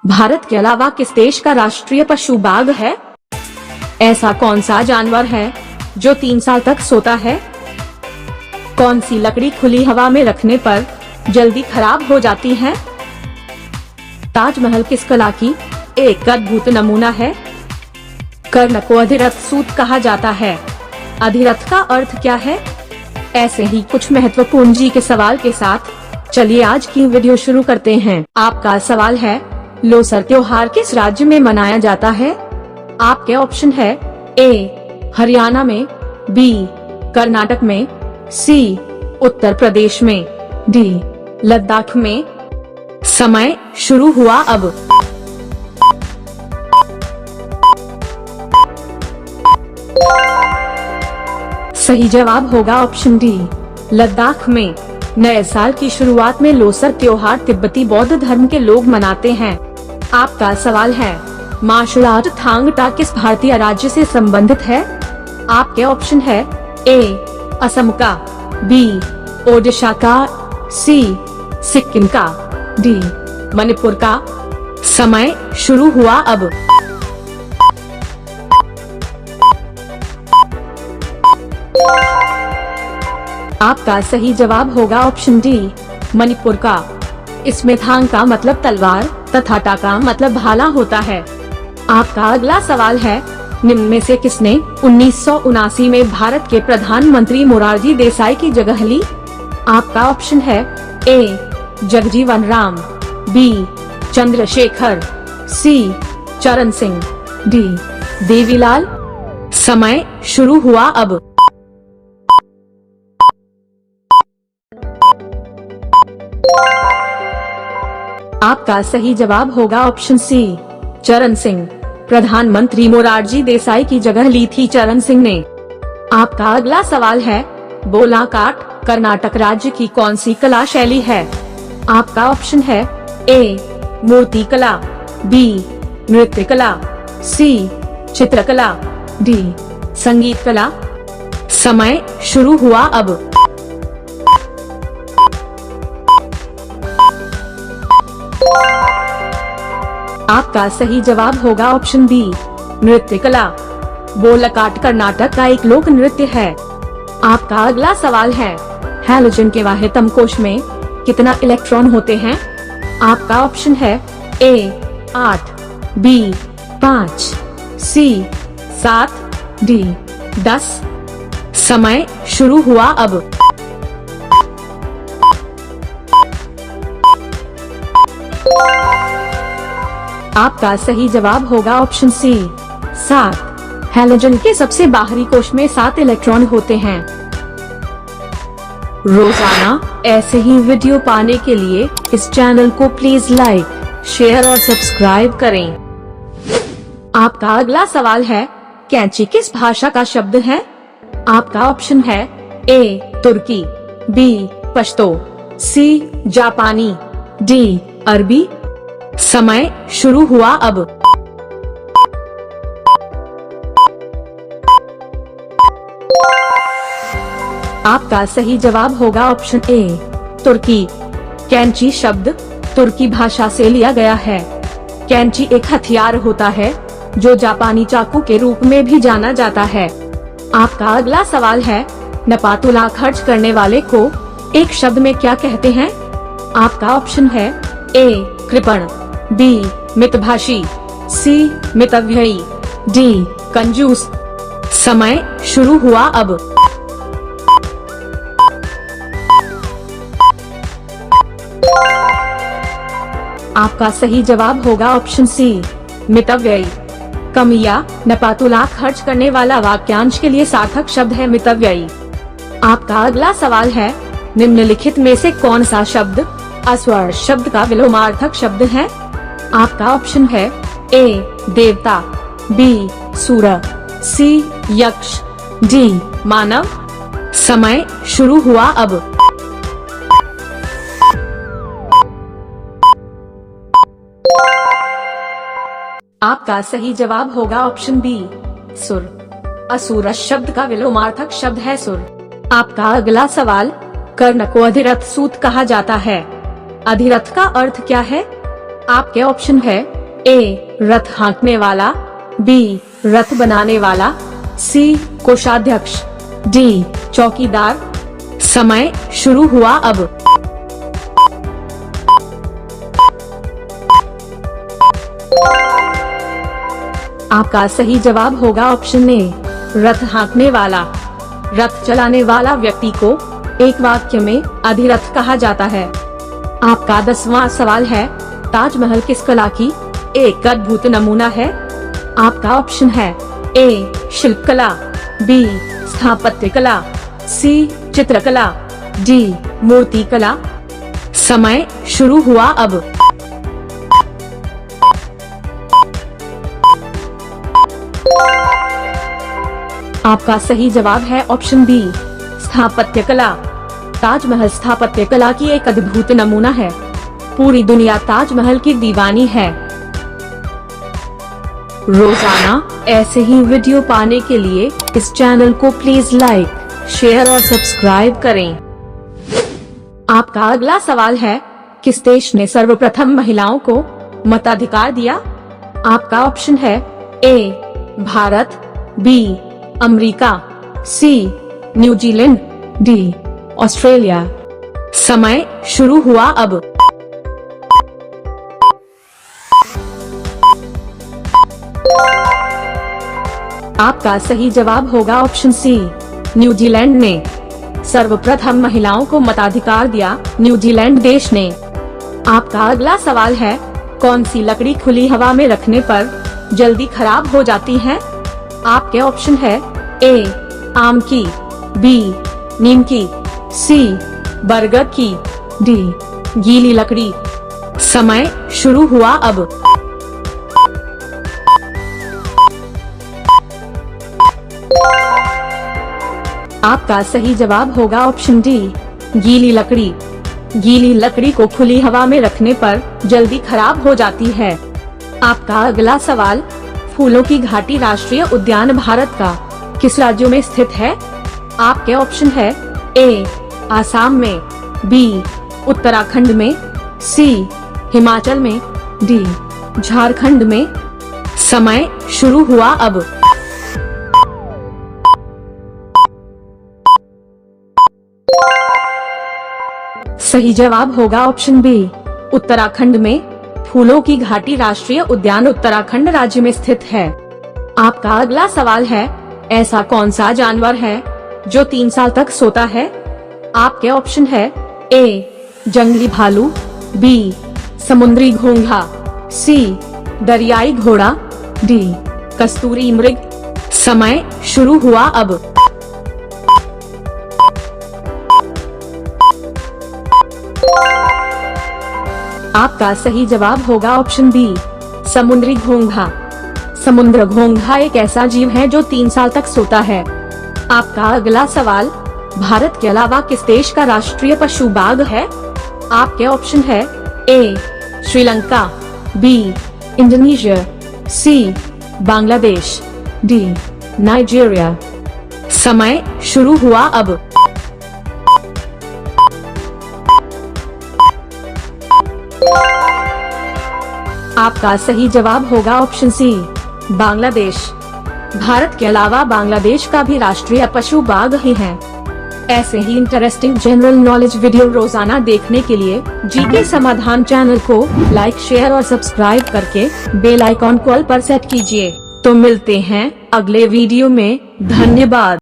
भारत के अलावा किस देश का राष्ट्रीय पशु बाघ है? ऐसा कौन सा जानवर है जो 3 साल तक सोता है? कौन सी लकड़ी खुली हवा में रखने पर जल्दी खराब हो जाती है? ताजमहल किस कला की एक अद्भुत नमूना है? कर्ण को अधिरथ सूत कहा जाता है। अधिरथ का अर्थ क्या है? ऐसे ही कुछ महत्वपूर्ण जी के सवाल के साथ चलिए आज की वीडियो शुरू करते हैं। आपका सवाल है, लोसर त्योहार किस राज्य में मनाया जाता है? आपके ऑप्शन है ए हरियाणा में, बी कर्नाटक में, सी उत्तर प्रदेश में, डी लद्दाख में। समय शुरू हुआ अब। सही जवाब होगा ऑप्शन डी लद्दाख में। नए साल की शुरुआत में लोसर त्योहार तिब्बती बौद्ध धर्म के लोग मनाते हैं। आपका सवाल है, मार्शल आर्ट थांग टा किस भारतीय राज्य से संबंधित है? आपके ऑप्शन है ए असम का, बी ओडिशा का, सी सिक्किम का, डी मणिपुर का। समय शुरू हुआ अब। आपका सही जवाब होगा ऑप्शन डी मणिपुर का। इसमें थांग का मतलब तलवार तथा टा का मतलब भाला होता है। आपका अगला सवाल है, निम्न में से किसने 1979 में भारत के प्रधानमंत्री मोरारजी देसाई की जगह ली? आपका ऑप्शन है ए जगजीवन राम, बी चंद्रशेखर, सी चरण सिंह, डी देवीलाल। समय शुरू हुआ अब। आपका सही जवाब होगा ऑप्शन सी चरण सिंह। प्रधानमंत्री मोरारजी देसाई की जगह ली थी चरण सिंह ने। आपका अगला सवाल है, बोलाकाट कर्नाटक राज्य की कौन सी कला शैली है? आपका ऑप्शन है ए मूर्ति कला, बी नृत्य कला, सी चित्रकला, डी संगीत कला। समय शुरू हुआ अब। आपका सही जवाब होगा ऑप्शन बी नृत्य कला। बोलाकाट कर्नाटक का एक लोक नृत्य है। आपका अगला सवाल है, हैलोजन के वाहितम कोश में कितना इलेक्ट्रॉन होते हैं? आपका ऑप्शन है ए 8, बी 5, सी 7, डी 10। समय शुरू हुआ अब। आपका सही जवाब होगा ऑप्शन सी 7। हैलोजन के सबसे बाहरी कोश में 7 इलेक्ट्रॉन होते हैं। रोजाना ऐसे ही वीडियो पाने के लिए इस चैनल को प्लीज लाइक, शेयर और सब्सक्राइब करें। आपका अगला सवाल है, कैंची किस भाषा का शब्द है? आपका ऑप्शन है ए तुर्की, बी पश्तो, सी जापानी, डी अरबी। समय शुरू हुआ अब। आपका सही जवाब होगा ऑप्शन ए तुर्की। कैंची शब्द तुर्की भाषा से लिया गया है। कैंची एक हथियार होता है जो जापानी चाकू के रूप में भी जाना जाता है। आपका अगला सवाल है, नपातुला खर्च करने वाले को एक शब्द में क्या कहते हैं? आपका ऑप्शन है ए कृपण, बी मितभाषी, सी मितव्ययी, डी कंजूस। समय शुरू हुआ अब। आपका सही जवाब होगा ऑप्शन सी मितव्ययी। कमिया नपातुला खर्च करने वाला वाक्यांश के लिए सार्थक शब्द है मितव्ययी। आपका अगला सवाल है, निम्नलिखित में से कौन सा शब्द अस्वर शब्द का विलोमार्थक शब्द है? आपका ऑप्शन है ए देवता, बी सूर, सी यक्ष, डी मानव। समय शुरू हुआ अब। आपका सही जवाब होगा ऑप्शन बी सुर। असुर शब्द का विलोमार्थक शब्द है सुर। आपका अगला सवाल, कर्ण को अधिरथ सूत कहा जाता है। अधिरथ का अर्थ क्या है? आपके ऑप्शन है ए रथ हाँकने वाला, बी रथ बनाने वाला, सी कोषाध्यक्ष, डी चौकीदार। समय शुरू हुआ अब। आपका सही जवाब होगा ऑप्शन ए रथ हाँकने वाला। रथ चलाने वाला व्यक्ति को एक वाक्य में अधिरथ कहा जाता है। आपका 10वां सवाल है, ताजमहल किस कला की एक अद्भुत नमूना है? आपका ऑप्शन है ए शिल्पकला, बी स्थापत्य कला, सी चित्रकला, डी मूर्ति कला। समय शुरू हुआ अब। आपका सही जवाब है ऑप्शन बी स्थापत्य कला। ताजमहल स्थापत्य कला की एक अद्भुत नमूना है। पूरी दुनिया ताजमहल की दीवानी है। रोजाना ऐसे ही वीडियो पाने के लिए इस चैनल को प्लीज लाइक, शेयर और सब्सक्राइब करें। आपका अगला सवाल है, किस देश ने सर्वप्रथम महिलाओं को मताधिकार दिया? आपका ऑप्शन है ए भारत, बी अमेरिका, सी न्यूजीलैंड, डी ऑस्ट्रेलिया। समय शुरू हुआ अब। आपका सही जवाब होगा ऑप्शन सी न्यूजीलैंड ने सर्वप्रथम महिलाओं को मताधिकार दिया, न्यूजीलैंड देश ने। आपका अगला सवाल है, कौन सी लकड़ी खुली हवा में रखने पर जल्दी खराब हो जाती है? आपके ऑप्शन है ए आम की, बी नीम की, सी बरगद की, डी गीली लकड़ी। समय शुरू हुआ अब। आपका सही जवाब होगा ऑप्शन डी गीली लकड़ी। गीली लकड़ी को खुली हवा में रखने पर जल्दी खराब हो जाती है। आपका अगला सवाल, फूलों की घाटी राष्ट्रीय उद्यान भारत का किस राज्य में स्थित है? आपके ऑप्शन है ए आसाम में, बी उत्तराखंड में, सी हिमाचल में, डी झारखंड में। समय शुरू हुआ अब। सही जवाब होगा ऑप्शन बी उत्तराखंड में। फूलों की घाटी राष्ट्रीय उद्यान उत्तराखंड राज्य में स्थित है। आपका अगला सवाल है, ऐसा कौन सा जानवर है जो 3 साल तक सोता है? आपके ऑप्शन है ए जंगली भालू, बी समुद्री घोंघा, सी दरियाई घोड़ा, डी कस्तूरी मृग। समय शुरू हुआ अब। आपका सही जवाब होगा ऑप्शन बी समुद्री घोंघा। समुद्र घोंघा एक ऐसा जीव है जो 3 साल तक सोता है। आपका अगला सवाल, भारत के अलावा किस देश का राष्ट्रीय पशु बाघ है? आपके ऑप्शन है ए श्रीलंका, बी इंडोनेशिया, सी बांग्लादेश, डी नाइजीरिया। समय शुरू हुआ अब। आपका सही जवाब होगा ऑप्शन सी बांग्लादेश। भारत के अलावा बांग्लादेश का भी राष्ट्रीय पशु बाघ ही है। ऐसे ही इंटरेस्टिंग जनरल नॉलेज वीडियो रोजाना देखने के लिए जीके समाधान चैनल को लाइक, शेयर और सब्सक्राइब करके बेल आइकॉन कॉल पर सेट कीजिए। तो मिलते हैं अगले वीडियो में। धन्यवाद।